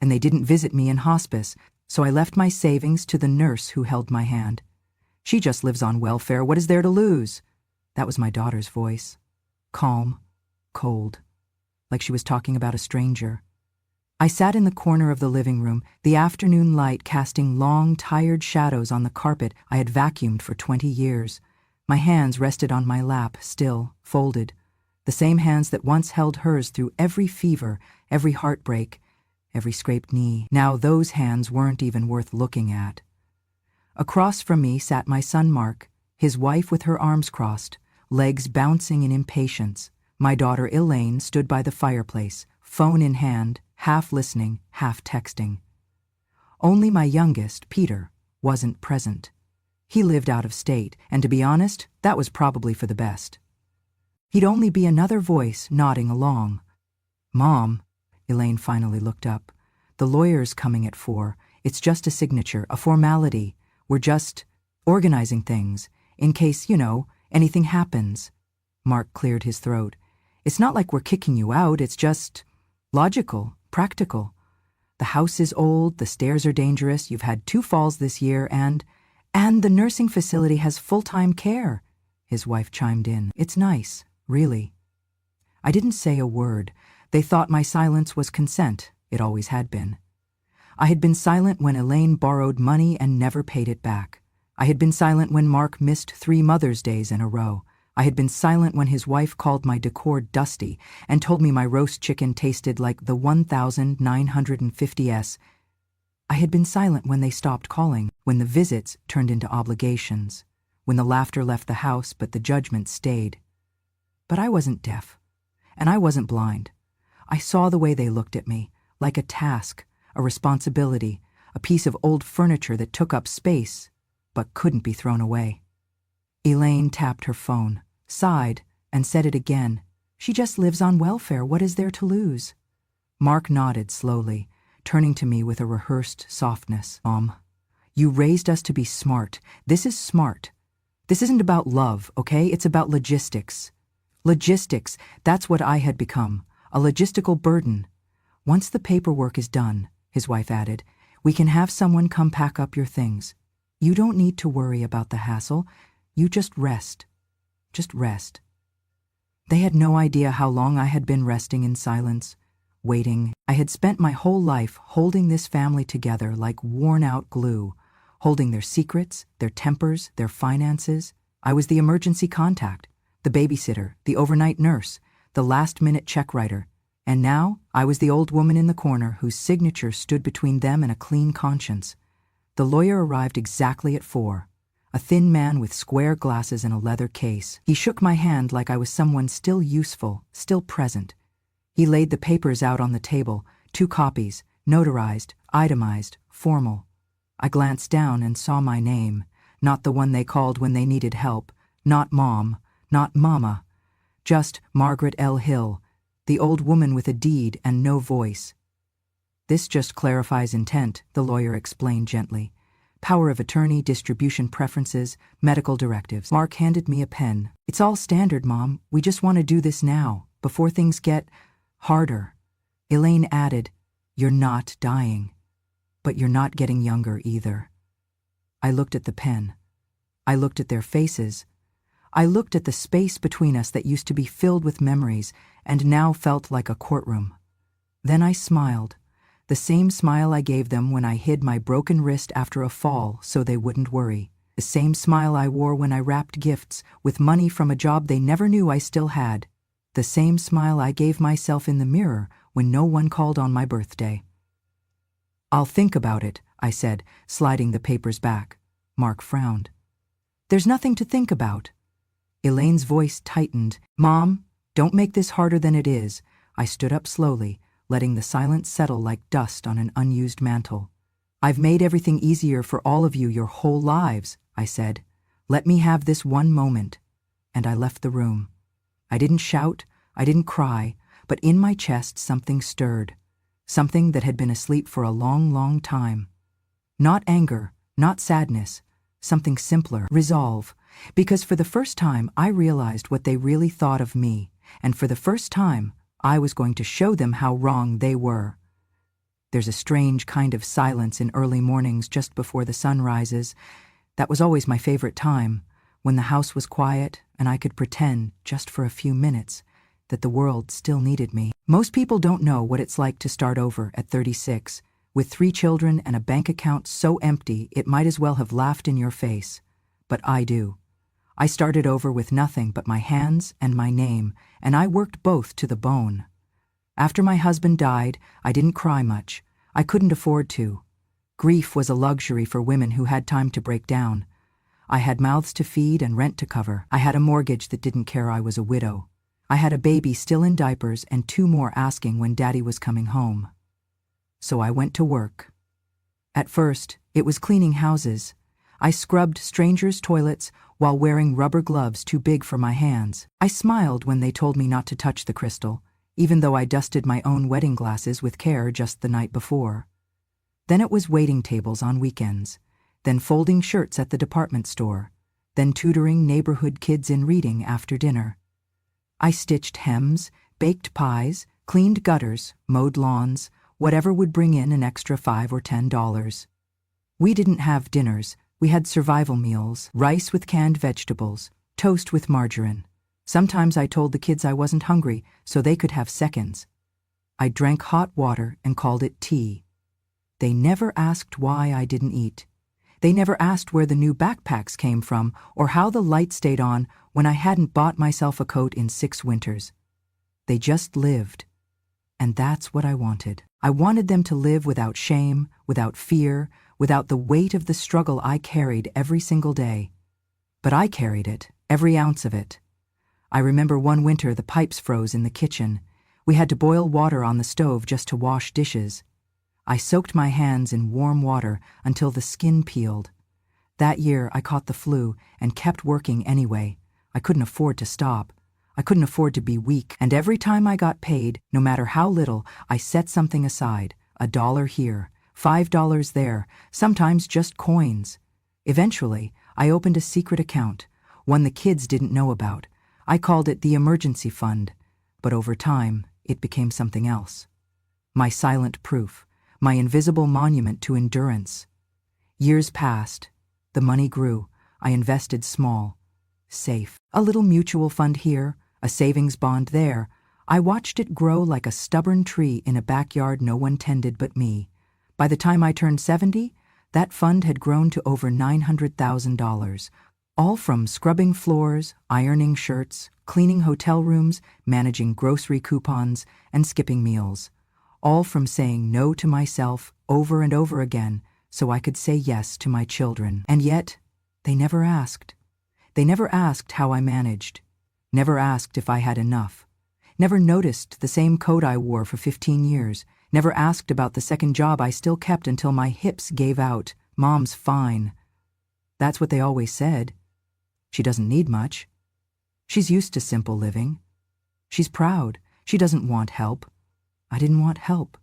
And they didn't visit me in hospice, so I left my savings to the nurse who held my hand. She just lives on welfare, what is there to lose? That was my daughter's voice. Calm, cold, like she was talking about a stranger. I sat in the corner of the living room, the afternoon light casting long, tired shadows on the carpet I had vacuumed for 20 years. My hands rested on my lap, still, folded. The same hands that once held hers through every fever, every heartbreak, every scraped knee. Now those hands weren't even worth looking at. Across from me sat my son Mark, his wife with her arms crossed, legs bouncing in impatience. My daughter Elaine stood by the fireplace, phone in hand, half listening, half texting. Only my youngest, Peter, wasn't present. He lived out of state, and to be honest, that was probably for the best. He'd only be another voice nodding along. Mom, Elaine finally looked up. The lawyer's coming at 4. It's just a signature, a formality. We're just organizing things, in case, anything happens. Mark cleared his throat. It's not like we're kicking you out, it's just logical, practical. The house is old, the stairs are dangerous, you've had 2 falls this year, and the nursing facility has full-time care, his wife chimed in. It's nice, really. I didn't say a word. They thought my silence was consent. It always had been. I had been silent when Elaine borrowed money and never paid it back. I had been silent when Mark missed 3 Mother's Days in a row. I had been silent when his wife called my decor dusty and told me my roast chicken tasted like the 1950s. I had been silent when they stopped calling, when the visits turned into obligations, when the laughter left the house but the judgment stayed. But I wasn't deaf, and I wasn't blind. I saw the way they looked at me, like a task, a responsibility, a piece of old furniture that took up space but couldn't be thrown away. Elaine tapped her phone, sighed, and said it again. She just lives on welfare, what is there to lose? Mark nodded slowly, turning to me with a rehearsed softness. Mom, you raised us to be smart. This is smart. This isn't about love, okay? It's about logistics. Logistics, that's what I had become, a logistical burden. Once the paperwork is done, his wife added, we can have someone come pack up your things. You don't need to worry about the hassle. You just rest. Just rest. They had no idea how long I had been resting in silence, waiting. I had spent my whole life holding this family together like worn-out glue, holding their secrets, their tempers, their finances. I was the emergency contact, the babysitter, the overnight nurse, the last-minute check writer. And now I was the old woman in the corner whose signature stood between them and a clean conscience. The lawyer arrived exactly at 4, a thin man with square glasses and a leather case. He shook my hand like I was someone still useful, still present. He laid the papers out on the table, 2 copies, notarized, itemized, formal. I glanced down and saw my name, not the one they called when they needed help, not Mom, not Mama, just Margaret L. Hill, the old woman with a deed and no voice. This just clarifies intent, the lawyer explained gently. Power of attorney, distribution preferences, medical directives. Mark handed me a pen. It's all standard, Mom. We just want to do this now, before things get harder. Elaine added, you're not dying, but you're not getting younger either. I looked at the pen. I looked at their faces. I looked at the space between us that used to be filled with memories and now felt like a courtroom. Then I smiled. The same smile I gave them when I hid my broken wrist after a fall so they wouldn't worry. The same smile I wore when I wrapped gifts with money from a job they never knew I still had. The same smile I gave myself in the mirror when no one called on my birthday. I'll think about it, I said, sliding the papers back. Mark frowned. There's nothing to think about. Elaine's voice tightened. Mom, don't make this harder than it is. I stood up slowly, letting the silence settle like dust on an unused mantle. I've made everything easier for all of you your whole lives, I said. Let me have this one moment. And I left the room. I didn't shout, I didn't cry, but in my chest something stirred. Something that had been asleep for a long, long time. Not anger, not sadness, something simpler, resolve. Because for the first time I realized what they really thought of me, and for the first time I was going to show them how wrong they were. There's a strange kind of silence in early mornings just before the sun rises. That was always my favorite time, when the house was quiet and I could pretend, just for a few minutes, that the world still needed me. Most people don't know what it's like to start over at 36, with 3 children and a bank account so empty it might as well have laughed in your face. But I do. I started over with nothing but my hands and my name, and I worked both to the bone. After my husband died, I didn't cry much. I couldn't afford to. Grief was a luxury for women who had time to break down. I had mouths to feed and rent to cover. I had a mortgage that didn't care I was a widow. I had a baby still in diapers and 2 more asking when Daddy was coming home. So I went to work. At first, it was cleaning houses. I scrubbed strangers' toilets while wearing rubber gloves too big for my hands. I smiled when they told me not to touch the crystal, even though I dusted my own wedding glasses with care just the night before. Then it was waiting tables on weekends, then folding shirts at the department store, then tutoring neighborhood kids in reading after dinner. I stitched hems, baked pies, cleaned gutters, mowed lawns, whatever would bring in an extra $5 or $10. We didn't have dinners. We had survival meals, rice with canned vegetables, toast with margarine. Sometimes I told the kids I wasn't hungry so they could have seconds. I drank hot water and called it tea. They never asked why I didn't eat. They never asked where the new backpacks came from or how the light stayed on when I hadn't bought myself a coat in 6 winters. They just lived. And that's what I wanted. I wanted them to live without shame, without fear, without the weight of the struggle I carried every single day. But I carried it, every ounce of it. I remember one winter the pipes froze in the kitchen. We had to boil water on the stove just to wash dishes. I soaked my hands in warm water until the skin peeled. That year I caught the flu and kept working anyway. I couldn't afford to stop. I couldn't afford to be weak, and every time I got paid, no matter how little, I set something aside, $1 here, $5 there, sometimes just coins. Eventually, I opened a secret account, one the kids didn't know about. I called it the emergency fund, but over time, it became something else. My silent proof, my invisible monument to endurance. Years passed. The money grew. I invested small, safe. A little mutual fund here, a savings bond there. I watched it grow like a stubborn tree in a backyard no one tended but me. By the time I turned 70, that fund had grown to over $900,000, all from scrubbing floors, ironing shirts, cleaning hotel rooms, managing grocery coupons, and skipping meals. All from saying no to myself over and over again so I could say yes to my children. And yet, they never asked. They never asked how I managed, never asked if I had enough, never noticed the same coat I wore for 15 years, never asked about the second job I still kept until my hips gave out. Mom's fine. That's what they always said. She doesn't need much. She's used to simple living. She's proud. She doesn't want help. I didn't want help.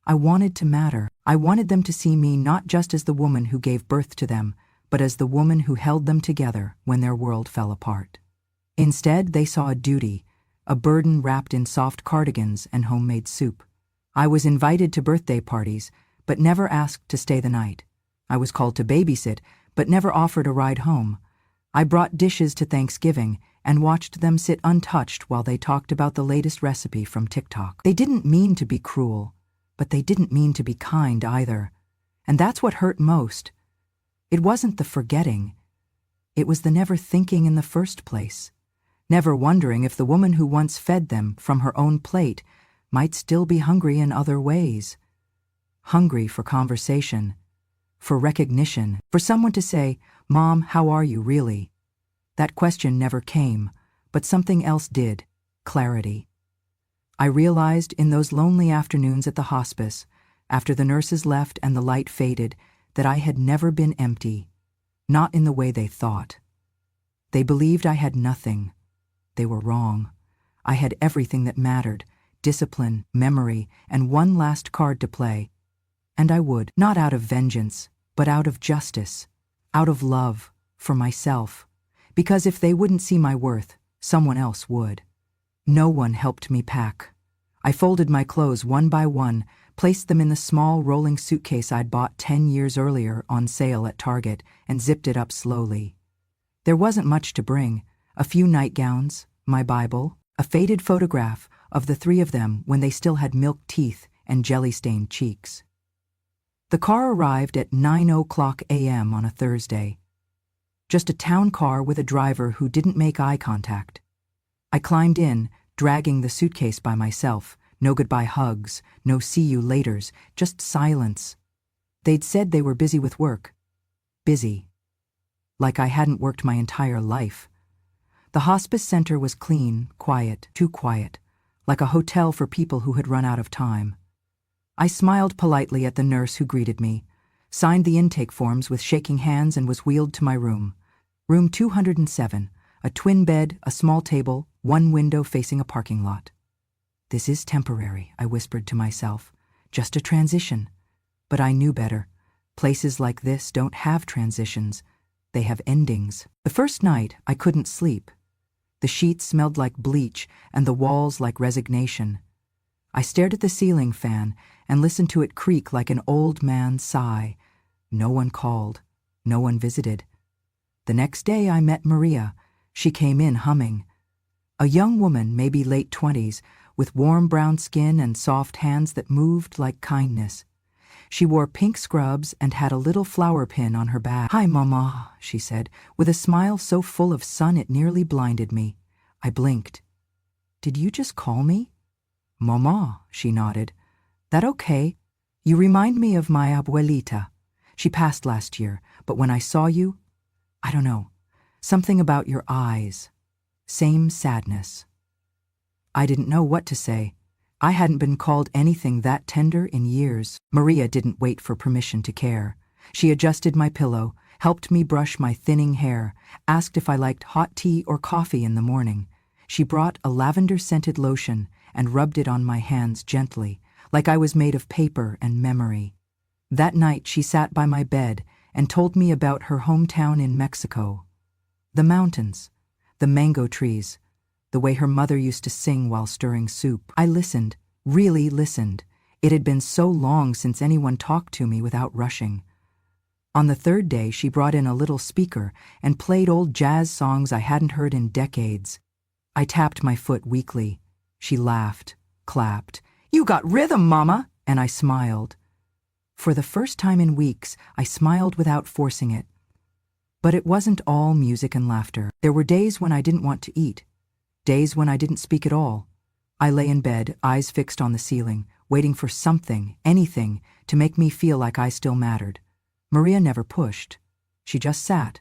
I wanted to matter. I wanted them to see me not just as the woman who gave birth to them, but as the woman who held them together when their world fell apart. Instead, they saw a duty, a burden wrapped in soft cardigans and homemade soup. I was invited to birthday parties, but never asked to stay the night. I was called to babysit, but never offered a ride home. I brought dishes to Thanksgiving and watched them sit untouched while they talked about the latest recipe from TikTok. They didn't mean to be cruel, but they didn't mean to be kind either. And that's what hurt most. It wasn't the forgetting. It was the never thinking in the first place. Never wondering if the woman who once fed them from her own plate might still be hungry in other ways. Hungry for conversation, for recognition, for someone to say, "Mom, how are you really?" That question never came, but something else did, clarity. I realized in those lonely afternoons at the hospice, after the nurses left and the light faded, that I had never been empty, not in the way they thought. They believed I had nothing. They were wrong. I had everything that mattered, discipline, memory, and one last card to play. And I would, not out of vengeance, but out of justice, out of love, for myself. Because if they wouldn't see my worth, someone else would. No one helped me pack. I folded my clothes one by one, placed them in the small rolling suitcase I'd bought 10 years earlier on sale at Target, and zipped it up slowly. There wasn't much to bring: a few nightgowns, my Bible, a faded photograph of the three of them when they still had milk teeth and jelly-stained cheeks. The car arrived at 9:00 a.m. on a Thursday. Just a town car with a driver who didn't make eye contact. I climbed in, dragging the suitcase by myself. No goodbye hugs, no see you laters, just silence. They'd said they were busy with work. Busy. Like I hadn't worked my entire life. The hospice center was clean, quiet, too quiet, like a hotel for people who had run out of time. I smiled politely at the nurse who greeted me, signed the intake forms with shaking hands, and was wheeled to my room. Room 207, a twin bed, a small table, one window facing a parking lot. This is temporary, I whispered to myself. Just a transition. But I knew better. Places like this don't have transitions. They have endings. The first night, I couldn't sleep. The sheets smelled like bleach and the walls like resignation. I stared at the ceiling fan and listened to it creak like an old man's sigh. No one called. No one visited. The next day I met Maria. She came in humming. A young woman, maybe late 20s, with warm brown skin and soft hands that moved like kindness. She wore pink scrubs and had a little flower pin on her back. "Hi, Mama," she said, with a smile so full of sun it nearly blinded me. I blinked. "Did you just call me?" "Mama," she nodded. "That okay? You remind me of my abuelita. She passed last year, but when I saw you, I don't know, something about your eyes. Same sadness." I didn't know what to say. I hadn't been called anything that tender in years. Maria didn't wait for permission to care. She adjusted my pillow, helped me brush my thinning hair, asked if I liked hot tea or coffee in the morning. She brought a lavender-scented lotion and rubbed it on my hands gently, like I was made of paper and memory. That night she sat by my bed and told me about her hometown in Mexico. The mountains, the mango trees, the way her mother used to sing while stirring soup. I listened, really listened. It had been so long since anyone talked to me without rushing. On the third day, she brought in a little speaker and played old jazz songs I hadn't heard in decades. I tapped my foot weakly. She laughed, clapped. "You got rhythm, Mama!" And I smiled. For the first time in weeks, I smiled without forcing it. But it wasn't all music and laughter. There were days when I didn't want to eat. Days when I didn't speak at all. I lay in bed, eyes fixed on the ceiling, waiting for something, anything, to make me feel like I still mattered. Maria never pushed. She just sat.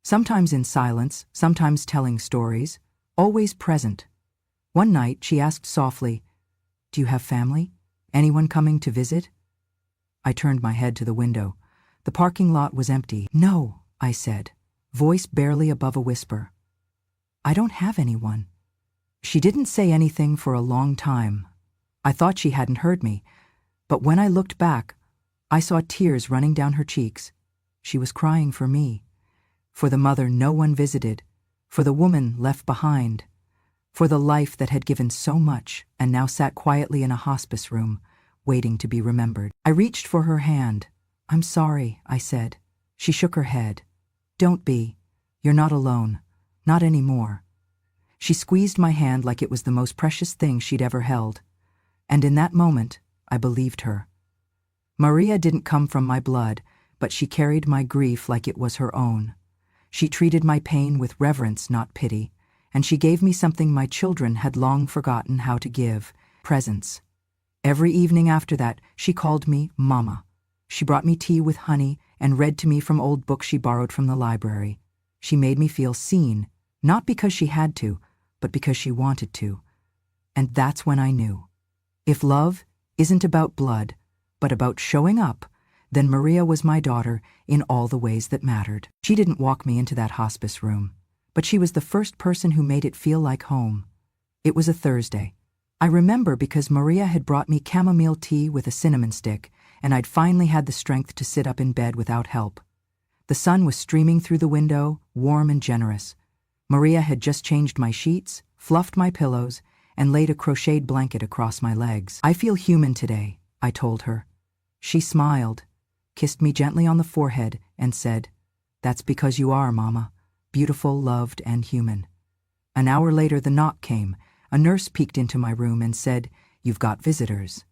Sometimes in silence, sometimes telling stories, always present. One night she asked softly, "Do you have family? Anyone coming to visit?" I turned my head to the window. The parking lot was empty. "No," I said, voice barely above a whisper. "I don't have anyone." She didn't say anything for a long time. I thought she hadn't heard me, but when I looked back, I saw tears running down her cheeks. She was crying for me, for the mother no one visited, for the woman left behind, for the life that had given so much and now sat quietly in a hospice room, waiting to be remembered. I reached for her hand. "I'm sorry," I said. She shook her head. "Don't be. You're not alone. Not anymore." She squeezed my hand like it was the most precious thing she'd ever held. And in that moment, I believed her. Maria didn't come from my blood, but she carried my grief like it was her own. She treated my pain with reverence, not pity, and she gave me something my children had long forgotten how to give: presence. Every evening after that, she called me Mama. She brought me tea with honey and read to me from old books she borrowed from the library. She made me feel seen, not because she had to, but because she wanted to. And that's when I knew. If love isn't about blood, but about showing up, then Maria was my daughter in all the ways that mattered. She didn't walk me into that hospice room, but she was the first person who made it feel like home. It was a Thursday. I remember because Maria had brought me chamomile tea with a cinnamon stick, and I'd finally had the strength to sit up in bed without help. The sun was streaming through the window, warm and generous. Maria had just changed my sheets, fluffed my pillows, and laid a crocheted blanket across my legs. "I feel human today," I told her. She smiled, kissed me gently on the forehead, and said, "That's because you are, Mama, beautiful, loved, and human." An hour later the knock came. A nurse peeked into my room and said, "You've got visitors."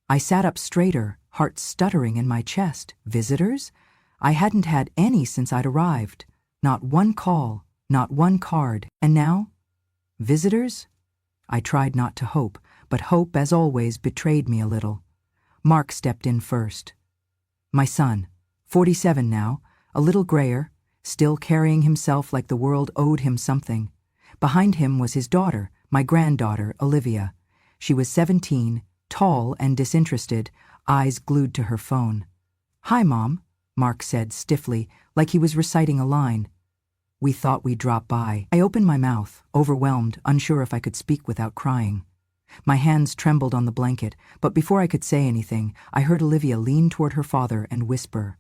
I sat up straighter, heart stuttering in my chest. Visitors? I hadn't had any since I'd arrived. Not one call, not one card. And now? Visitors? I tried not to hope, but hope, as always, betrayed me a little. Mark stepped in first. My son, 47 now, a little grayer, still carrying himself like the world owed him something. Behind him was his daughter, my granddaughter, Olivia. She was 17, tall and disinterested, eyes glued to her phone. "Hi, Mom," Mark said stiffly, like he was reciting a line. "We thought we'd drop by." I opened my mouth, overwhelmed, unsure if I could speak without crying. My hands trembled on the blanket, but before I could say anything, I heard Olivia lean toward her father and whisper,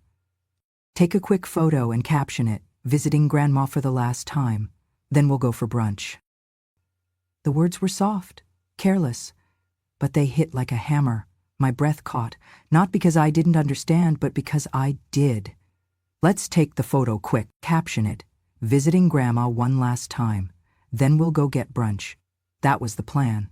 "Take a quick photo and caption it, 'Visiting Grandma for the last time.' Then we'll go for brunch." The words were soft, careless, but they hit like a hammer. My breath caught, not because I didn't understand, but because I did. "Let's take the photo quick, caption it, 'Visiting Grandma one last time. Then we'll go get brunch.'" That was the plan.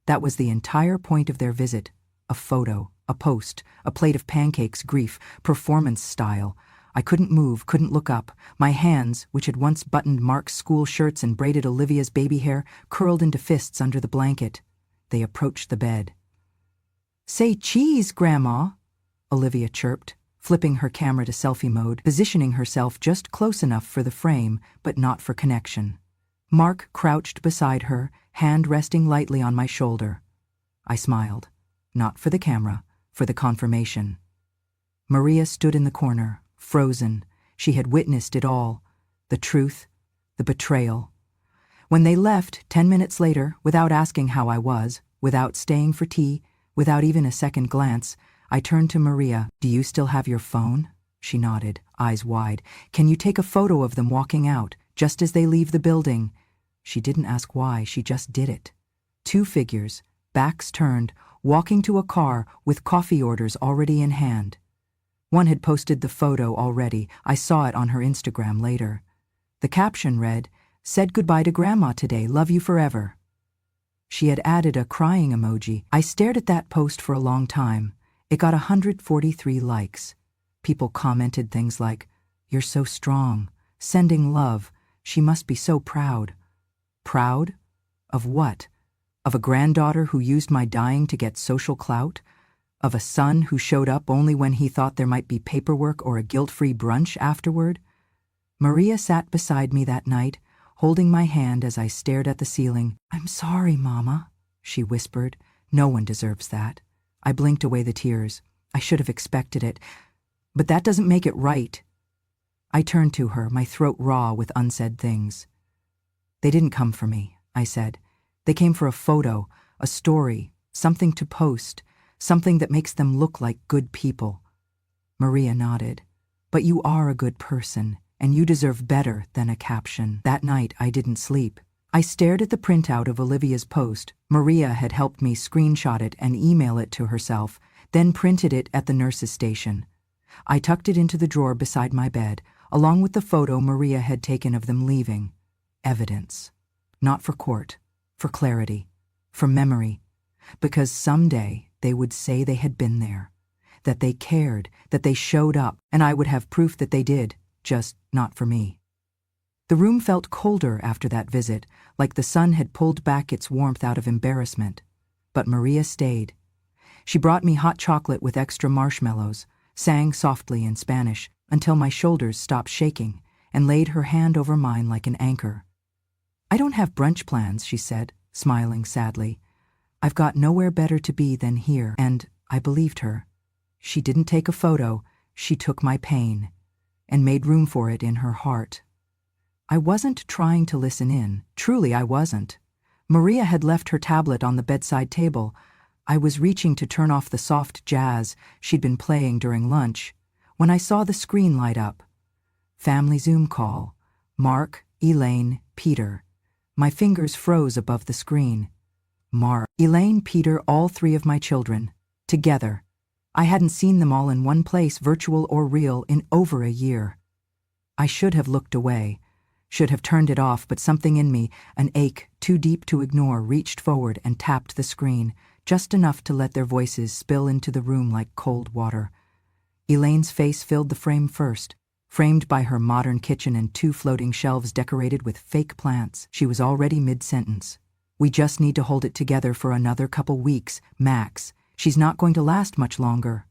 That was the entire point of their visit. A photo, a post, a plate of pancakes, grief, performance style. I couldn't move, couldn't look up. My hands, which had once buttoned Mark's school shirts and braided Olivia's baby hair, curled into fists under the blanket. They approached the bed. "Say cheese, Grandma," Olivia chirped, flipping her camera to selfie mode, positioning herself just close enough for the frame, but not for connection. Mark crouched beside her, hand resting lightly on my shoulder. I smiled, not for the camera, for the confirmation. Maria stood in the corner, frozen. She had witnessed it all. The truth, the betrayal. When they left, 10 minutes later, without asking how I was, without staying for tea, without even a second glance, I turned to Maria. "Do you still have your phone?" She nodded, eyes wide. "Can you take a photo of them walking out, just as they leave the building?" She didn't ask why, she just did it. Two figures, backs turned, walking to a car with coffee orders already in hand. One had posted the photo already. I saw it on her Instagram later. The caption read, "Said goodbye to Grandma today, love you forever." She had added a crying emoji. I stared at that post for a long time. It got 143 likes. People commented things like, "You're so strong, sending love, she must be so proud." Proud? Of what? Of a granddaughter who used my dying to get social clout? Of a son who showed up only when he thought there might be paperwork or a guilt-free brunch afterward? Maria sat beside me that night, holding my hand as I stared at the ceiling. "I'm sorry, Mama," she whispered. "No one deserves that." I blinked away the tears. I should have expected it. But that doesn't make it right. I turned to her, my throat raw with unsaid things. "They didn't come for me," I said. "They came for a photo, a story, something to post, something that makes them look like good people." Maria nodded. "But you are a good person, and you deserve better than a caption." That night I didn't sleep. I stared at the printout of Olivia's post. Maria had helped me screenshot it and email it to herself, then printed it at the nurse's station. I tucked it into the drawer beside my bed, along with the photo Maria had taken of them leaving. Evidence. Not for court, for clarity, for memory, because someday they would say they had been there, that they cared, that they showed up, and I would have proof that they did, just not for me. The room felt colder after that visit, like the sun had pulled back its warmth out of embarrassment. But Maria stayed. She brought me hot chocolate with extra marshmallows, sang softly in Spanish until my shoulders stopped shaking, and laid her hand over mine like an anchor. "I don't have brunch plans," she said, smiling sadly. "I've got nowhere better to be than here." And I believed her. She didn't take a photo, she took my pain, and made room for it in her heart. I wasn't trying to listen in. Truly, I wasn't. Maria had left her tablet on the bedside table. I was reaching to turn off the soft jazz she'd been playing during lunch when I saw the screen light up. Family Zoom call. Mark, Elaine, Peter. My fingers froze above the screen. Mark, Elaine, Peter, all three of my children. Together. I hadn't seen them all in one place, virtual or real, in over a year. I should have looked away, should have turned it off, but something in me, an ache too deep to ignore, reached forward and tapped the screen, just enough to let their voices spill into the room like cold water. Elaine's face filled the frame first, framed by her modern kitchen and 2 floating shelves decorated with fake plants. She was already mid-sentence. We just need to hold it together for another couple weeks, max. She's not going to last much longer.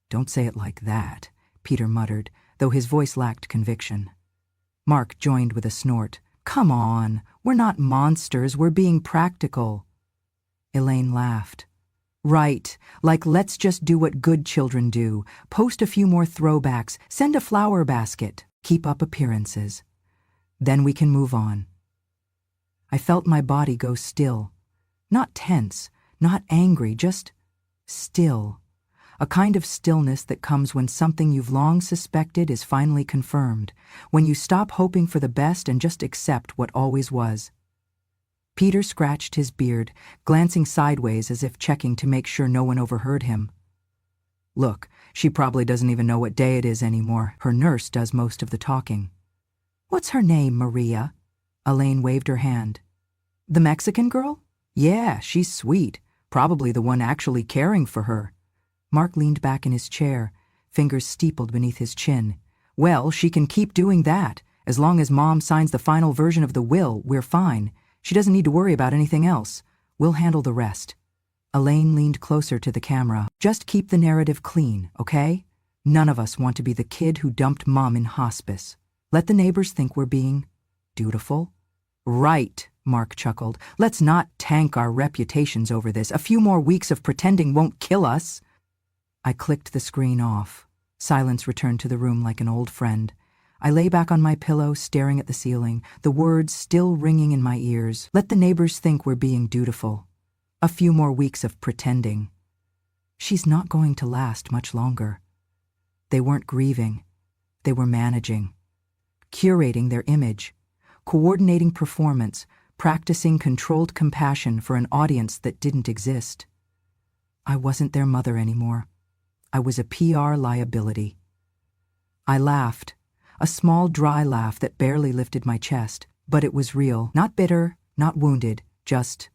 Don't say it like that, Peter muttered, though his voice lacked conviction. Mark joined with a snort. Come on, we're not monsters, we're being practical. Elaine laughed. Right, like let's just do what good children do. Post a few more throwbacks, send a flower basket, keep up appearances. Then we can move on. I felt my body go still. Not tense, not angry, just still. A kind of stillness that comes when something you've long suspected is finally confirmed, when you stop hoping for the best and just accept what always was. Peter scratched his beard, glancing sideways as if checking to make sure no one overheard him. Look, she probably doesn't even know what day it is anymore. Her nurse does most of the talking. What's her name, Maria? Elaine waved her hand. The Mexican girl? Yeah, she's sweet. Probably the one actually caring for her. Mark leaned back in his chair, fingers steepled beneath his chin. Well, she can keep doing that. As long as Mom signs the final version of the will, we're fine. She doesn't need to worry about anything else. We'll handle the rest. Elaine leaned closer to the camera. Just keep the narrative clean, okay? None of us want to be the kid who dumped Mom in hospice. Let the neighbors think we're being dutiful. Right, Mark chuckled. Let's not tank our reputations over this. A few more weeks of pretending won't kill us. I clicked the screen off. Silence returned to the room like an old friend. I lay back on my pillow, staring at the ceiling, the words still ringing in my ears. Let the neighbors think we're being dutiful. A few more weeks of pretending. She's not going to last much longer. They weren't grieving. They were managing. Curating their image. Coordinating performance. Practicing controlled compassion for an audience that didn't exist. I wasn't their mother anymore. I was a PR liability. I laughed. A small, dry laugh that barely lifted my chest, but it was real, not bitter, not wounded, just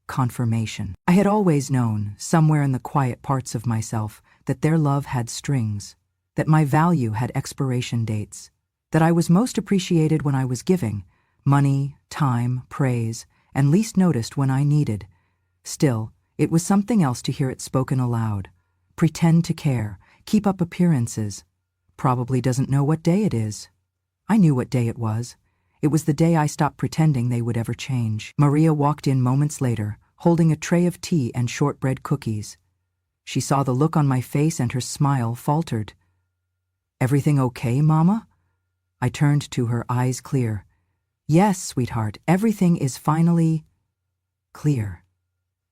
confirmation. I had always known, somewhere in the quiet parts of myself, that their love had strings, that my value had expiration dates, that I was most appreciated when I was giving, money, time, praise, and least noticed when I needed. Still, it was something else to hear it spoken aloud. Pretend to care, keep up appearances. Probably doesn't know what day it is. I knew what day it was. It was the day I stopped pretending they would ever change. Maria walked in moments later, holding a tray of tea and shortbread cookies. She saw the look on my face and her smile faltered. Everything okay, Mama? I turned to her, eyes clear. Yes, sweetheart, everything is finally clear.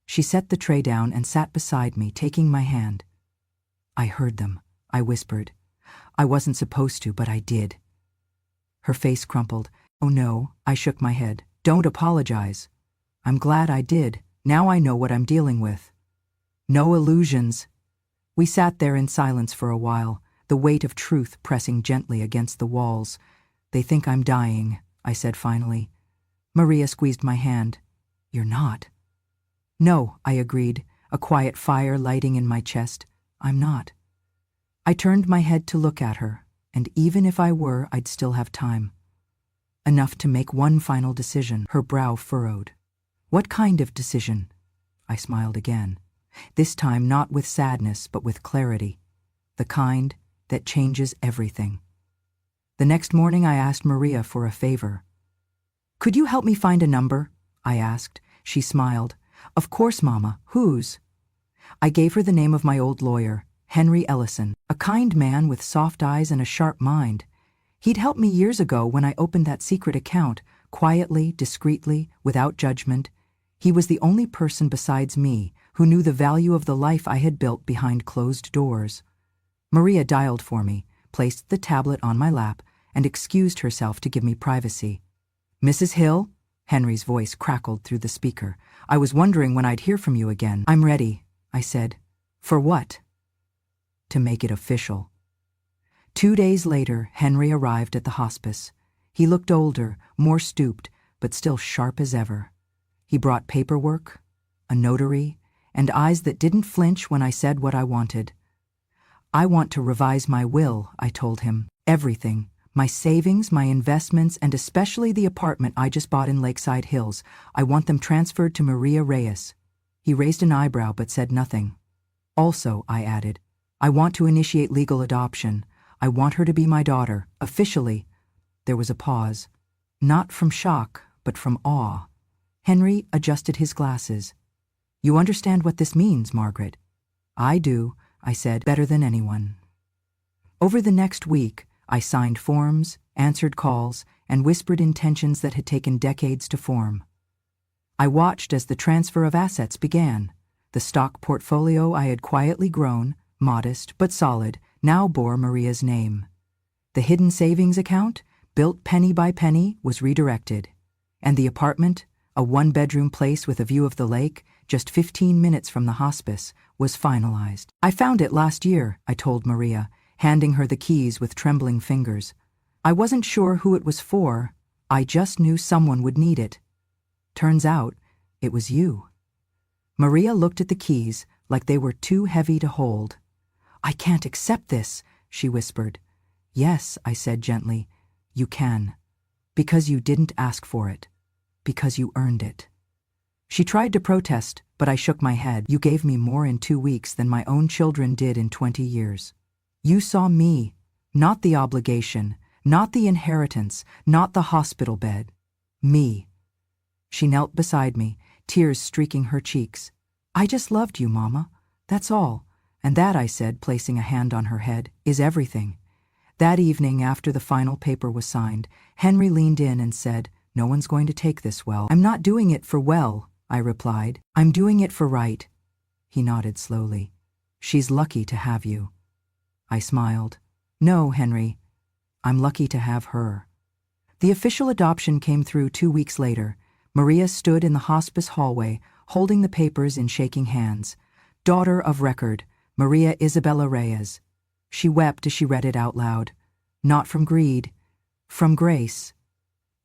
She set the tray down and sat beside me, taking my hand. I heard them, I whispered. I wasn't supposed to, but I did. Her face crumpled. Oh no, I shook my head. Don't apologize. I'm glad I did. Now I know what I'm dealing with. No illusions. We sat there in silence for a while, the weight of truth pressing gently against the walls. They think I'm dying, I said finally. Maria squeezed my hand. You're not. No, I agreed, a quiet fire lighting in my chest. I'm not. I turned my head to look at her, and even if I were, I'd still have time. Enough to make one final decision. Her brow furrowed. What kind of decision? I smiled again. This time not with sadness, but with clarity. The kind that changes everything. The next morning I asked Maria for a favor. Could you help me find a number? I asked. She smiled. Of course, Mama. Whose? I gave her the name of my old lawyer, Henry Ellison, a kind man with soft eyes and a sharp mind. He'd helped me years ago when I opened that secret account, quietly, discreetly, without judgment. He was the only person besides me who knew the value of the life I had built behind closed doors. Maria dialed for me, placed the tablet on my lap, and excused herself to give me privacy. Mrs. Hill? Henry's voice crackled through the speaker. I was wondering when I'd hear from you again. I'm ready, I said. For what? to make it official. 2 days later, Henry arrived at the hospice. He looked older, more stooped, but still sharp as ever. He brought paperwork, a notary, and eyes that didn't flinch when I said what I wanted. "I want to revise my will," I told him. "Everything. My savings, my investments, and especially the apartment I just bought in Lakeside Hills. I want them transferred to Maria Reyes." He raised an eyebrow but said nothing. "Also," I added, "I want to initiate legal adoption. I want her to be my daughter, officially." There was a pause. Not from shock, but from awe. Henry adjusted his glasses. "You understand what this means, Margaret?" "I do," I said, "better than anyone." Over the next week, I signed forms, answered calls, and whispered intentions that had taken decades to form. I watched as the transfer of assets began. The stock portfolio I had quietly grown, modest but solid, now bore Maria's name. The hidden savings account, built penny by penny, was redirected. And the apartment, a one-bedroom place with a view of the lake, just 15 minutes from the hospice, was finalized. "I found it last year," I told Maria, handing her the keys with trembling fingers. "I wasn't sure who it was for. I just knew someone would need it. Turns out, it was you." Maria looked at the keys like they were too heavy to hold. "I can't accept this," she whispered. "Yes," I said gently, "you can. Because you didn't ask for it. Because you earned it." She tried to protest, but I shook my head. "You gave me more in 2 weeks than my own children did in 20 years. You saw me, not the obligation, not the inheritance, not the hospital bed. Me." She knelt beside me, tears streaking her cheeks. "I just loved you, Mama. That's all. And that," I said, placing a hand on her head, "is everything." That evening, after the final paper was signed, Henry leaned in and said, "No one's going to take this well." "I'm not doing it for well," I replied. "I'm doing it for right." He nodded slowly. "She's lucky to have you." I smiled. "No, Henry. I'm lucky to have her." The official adoption came through 2 weeks later. Maria stood in the hospice hallway, holding the papers in shaking hands. "Daughter of record, Maria Isabella Reyes." She wept as she read it out loud. Not from greed, from grace.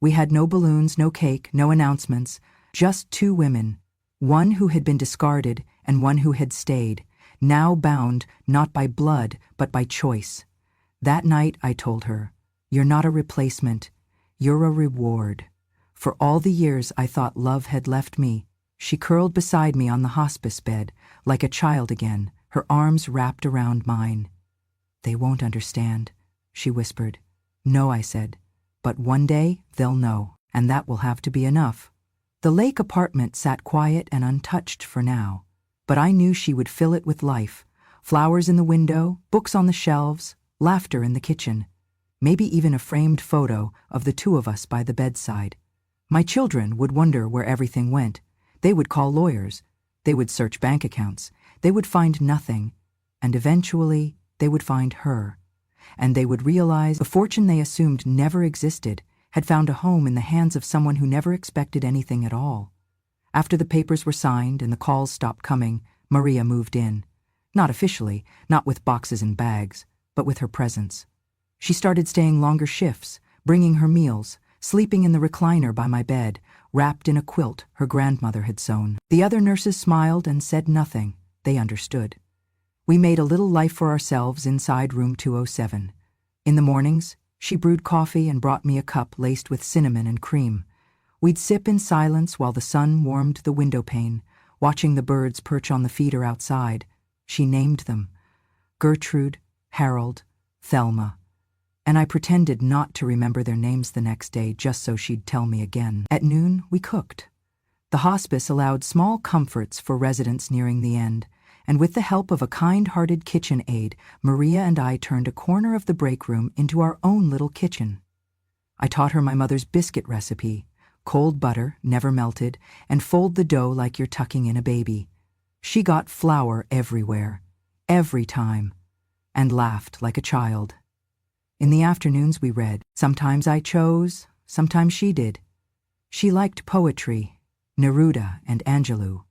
We had no balloons, no cake, no announcements, just 2 women, one who had been discarded and one who had stayed, now bound not by blood but by choice. That night I told her, "You're not a replacement, you're a reward." For all the years I thought love had left me, she curled beside me on the hospice bed, like a child again, her arms wrapped around mine. "They won't understand," she whispered. "No," I said, "but one day they'll know, and that will have to be enough." The lake apartment sat quiet and untouched for now, but I knew she would fill it with life. Flowers in the window, books on the shelves, laughter in the kitchen, maybe even a framed photo of the 2 of us by the bedside. My children would wonder where everything went. They would call lawyers. They would search bank accounts. They would find nothing. And eventually, they would find her. And they would realize the fortune they assumed never existed had found a home in the hands of someone who never expected anything at all. After the papers were signed and the calls stopped coming, Maria moved in. Not officially, not with boxes and bags, but with her presence. She started staying longer shifts, bringing her meals, sleeping in the recliner by my bed, wrapped in a quilt her grandmother had sewn. The other nurses smiled and said nothing. They understood. We made a little life for ourselves inside room 207. In the mornings, she brewed coffee and brought me a cup laced with cinnamon and cream. We'd sip in silence while the sun warmed the window pane, watching the birds perch on the feeder outside. She named them: Gertrude, Harold, Thelma. And I pretended not to remember their names the next day just so she'd tell me again. At noon, we cooked. The hospice allowed small comforts for residents nearing the end, and with the help of a kind-hearted kitchen aide, Maria and I turned a corner of the break room into our own little kitchen. I taught her my mother's biscuit recipe: cold butter, never melted, and fold the dough like you're tucking in a baby. She got flour everywhere, every time, and laughed like a child. In the afternoons we read. Sometimes I chose, sometimes she did. She liked poetry, Neruda and Angelou.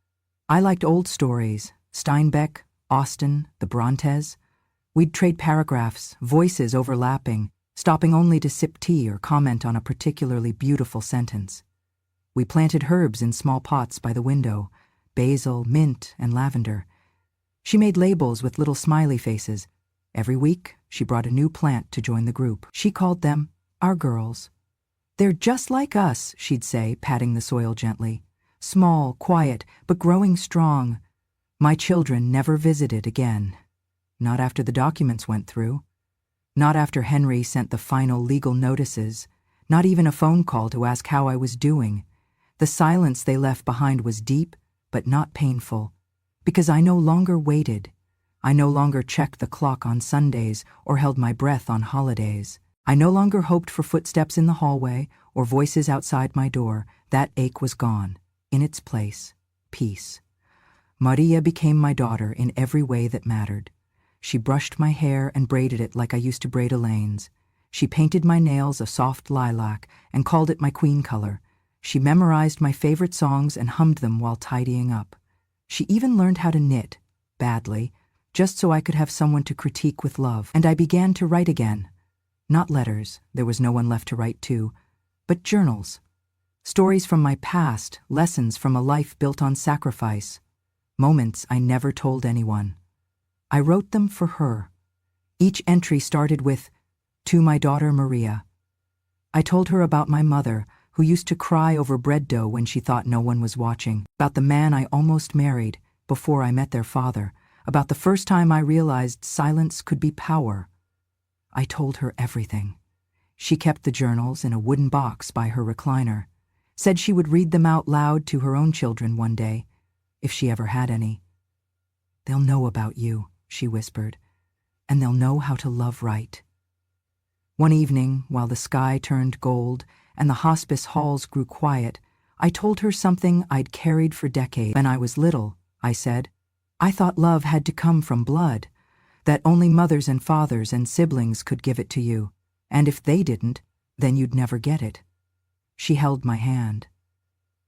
I liked old stories, Steinbeck, Austen, the Brontes. We'd trade paragraphs, voices overlapping, stopping only to sip tea or comment on a particularly beautiful sentence. We planted herbs in small pots by the window, basil, mint, and lavender. She made labels with little smiley faces. Every week, she brought a new plant to join the group. She called them our girls. "They're just like us," she'd say, patting the soil gently. "Small, quiet, but growing strong." My children never visited again. Not after the documents went through. Not after Henry sent the final legal notices. Not even a phone call to ask how I was doing. The silence they left behind was deep, but not painful. Because I no longer waited. I no longer checked the clock on Sundays or held my breath on holidays. I no longer hoped for footsteps in the hallway or voices outside my door. That ache was gone. In its place, peace. Maria became my daughter in every way that mattered. She brushed my hair and braided it like I used to braid Elaine's. She painted my nails a soft lilac and called it my queen color. She memorized my favorite songs and hummed them while tidying up. She even learned how to knit, badly, just so I could have someone to critique with love. And I began to write again. Not letters, there was no one left to write to, but journals. Stories from my past, lessons from a life built on sacrifice. Moments I never told anyone. I wrote them for her. Each entry started with, "To my daughter Maria." I told her about my mother, who used to cry over bread dough when she thought no one was watching, about the man I almost married before I met their father, about the first time I realized silence could be power. I told her everything. She kept the journals in a wooden box by her recliner, said she would read them out loud to her own children one day, if she ever had any. "They'll know about you," she whispered, "and they'll know how to love right." One evening, while the sky turned gold and the hospice halls grew quiet, I told her something I'd carried for decades. "When I was little," I said, "I thought love had to come from blood, that only mothers and fathers and siblings could give it to you, and if they didn't, then you'd never get it." She held my hand.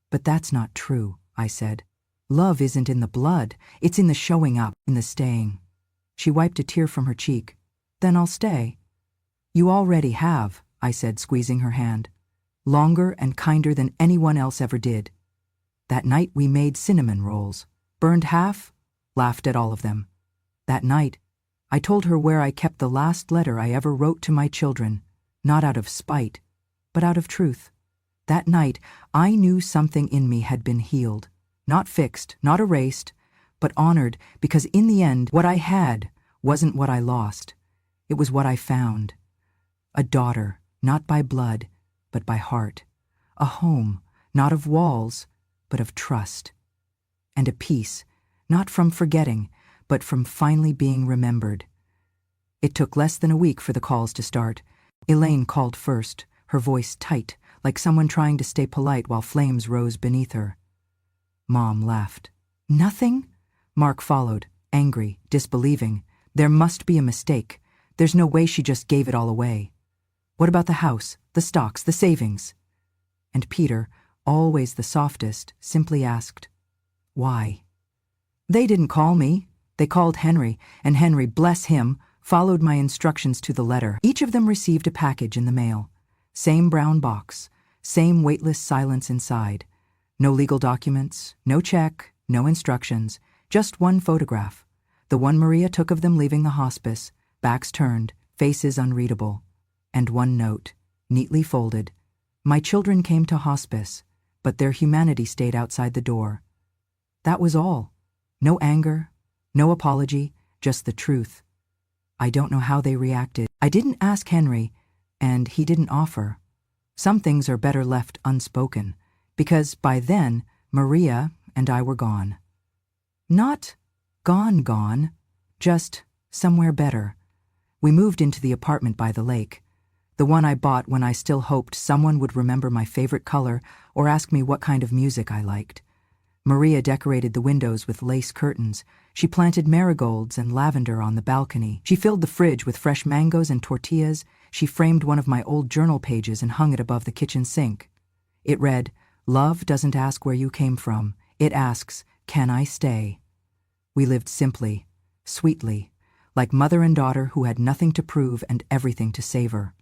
"But that's not true," I said. "Love isn't in the blood, it's in the showing up, in the staying." She wiped a tear from her cheek. "Then I'll stay." "You already have," I said, squeezing her hand. "Longer and kinder than anyone else ever did." That night we made cinnamon rolls, burned half, laughed at all of them. That night, I told her where I kept the last letter I ever wrote to my children, not out of spite, but out of truth. That night, I knew something in me had been healed, not fixed, not erased, but honored, because in the end, what I had wasn't what I lost. It was what I found. A daughter, not by blood, but by heart. A home, not of walls, but of trust. And a peace, not from forgetting, but from finally being remembered. It took less than a week for the calls to start. Elaine called first, her voice tight, like someone trying to stay polite while flames rose beneath her. Mom laughed. "Nothing?" Mark followed, angry, disbelieving. "There must be a mistake. There's no way she just gave it all away. What about the house, the stocks, the savings?" And Peter, always the softest, simply asked, "Why?" "They didn't call me. They called Henry, and Henry, bless him, followed my instructions to the letter." Each of them received a package in the mail. Same brown box, same weightless silence inside. No legal documents, no check, no instructions, just one photograph. The one Maria took of them leaving the hospice, backs turned, faces unreadable. And one note, neatly folded. "My children came to hospice, but their humanity stayed outside the door." That was all. No anger, no apology, just the truth. I don't know how they reacted. I didn't ask Henry, and he didn't offer. Some things are better left unspoken, because by then, Maria and I were gone. Not gone, just somewhere better. We moved into the apartment by the lake, the one I bought when I still hoped someone would remember my favorite color or ask me what kind of music I liked. Maria decorated the windows with lace curtains. She planted marigolds and lavender on the balcony. She filled the fridge with fresh mangoes and tortillas. She framed one of my old journal pages and hung it above the kitchen sink. It read, "Love doesn't ask where you came from. It asks, can I stay?" We lived simply, sweetly, like mother and daughter who had nothing to prove and everything to savor.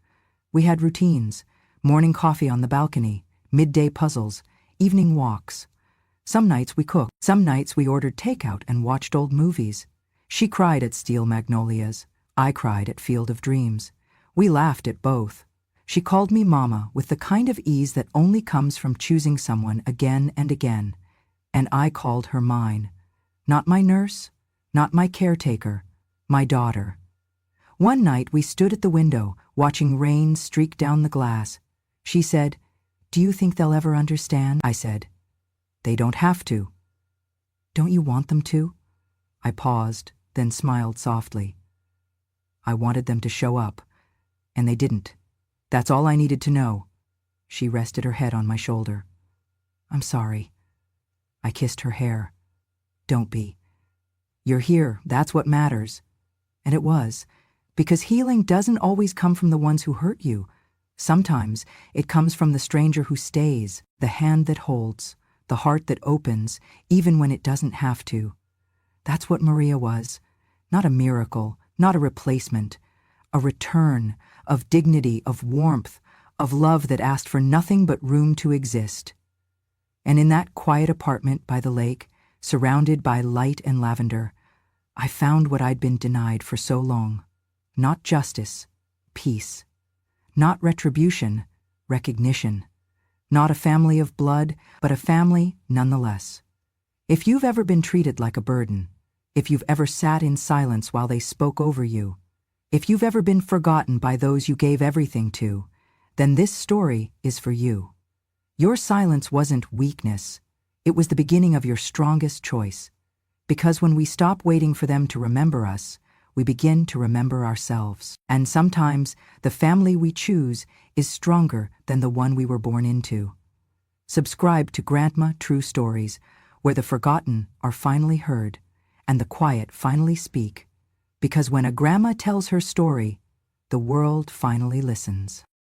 We had routines: morning coffee on the balcony, midday puzzles, evening walks. Some nights we cooked, some nights we ordered takeout and watched old movies. She cried at Steel Magnolias. I cried at Field of Dreams. We laughed at both. She called me Mama with the kind of ease that only comes from choosing someone again and again, and I called her mine. Not my nurse, not my caretaker, my daughter. One night we stood at the window, watching rain streak down the glass. She said, "Do you think they'll ever understand?" I said, "They don't have to." "Don't you want them to?" I paused, then smiled softly. I wanted them to show up, and they didn't. That's all I needed to know. She rested her head on my shoulder. "I'm sorry." I kissed her hair. "Don't be. You're here, that's what matters." And it was, because healing doesn't always come from the ones who hurt you. Sometimes it comes from the stranger who stays, the hand that holds, the heart that opens, even when it doesn't have to. That's what Maria was. Not a miracle, not a replacement. A return of dignity, of warmth, of love that asked for nothing but room to exist. And in that quiet apartment by the lake, surrounded by light and lavender, I found what I'd been denied for so long. Not justice, peace. Not retribution, recognition. Not a family of blood, but a family nonetheless. If you've ever been treated like a burden, if you've ever sat in silence while they spoke over you, if you've ever been forgotten by those you gave everything to, then this story is for you. Your silence wasn't weakness. It was the beginning of your strongest choice. Because when we stop waiting for them to remember us, we begin to remember ourselves. And sometimes the family we choose is stronger than the one we were born into. Subscribe to Grandma True Stories, where the forgotten are finally heard and the quiet finally speak. Because when a grandma tells her story, the world finally listens.